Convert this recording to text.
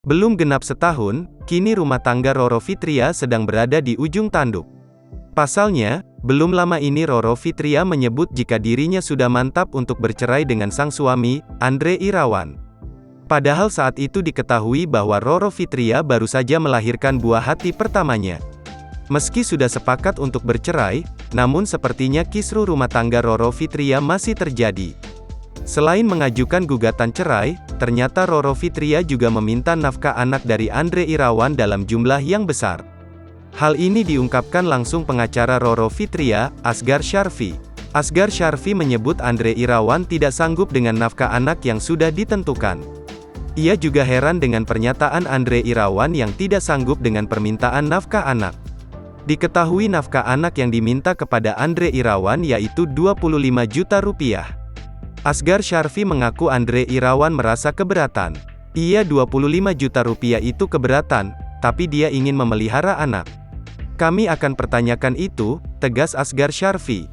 Belum genap setahun, kini rumah tangga Roro Fitria sedang berada di ujung tanduk. Pasalnya, belum lama ini Roro Fitria menyebut jika dirinya sudah mantap untuk bercerai dengan sang suami, Andre Irawan. Padahal saat itu diketahui bahwa Roro Fitria baru saja melahirkan buah hati pertamanya. Meski sudah sepakat untuk bercerai, namun sepertinya kisruh rumah tangga Roro Fitria masih terjadi. Selain mengajukan gugatan cerai, ternyata Roro Fitria juga meminta nafkah anak dari Andre Irawan dalam jumlah yang besar. Hal ini diungkapkan langsung pengacara Roro Fitria, Asgar Syarfi. Asgar Syarfi menyebut Andre Irawan tidak sanggup dengan nafkah anak yang sudah ditentukan. Ia juga heran dengan pernyataan Andre Irawan yang tidak sanggup dengan permintaan nafkah anak. Diketahui nafkah anak yang diminta kepada Andre Irawan yaitu 25 juta rupiah. Asgar Syarfi mengaku Andre Irawan merasa keberatan. Ia 25 juta rupiah itu keberatan, tapi dia ingin memelihara anak. Kami akan pertanyakan itu, tegas Asgar Syarfi.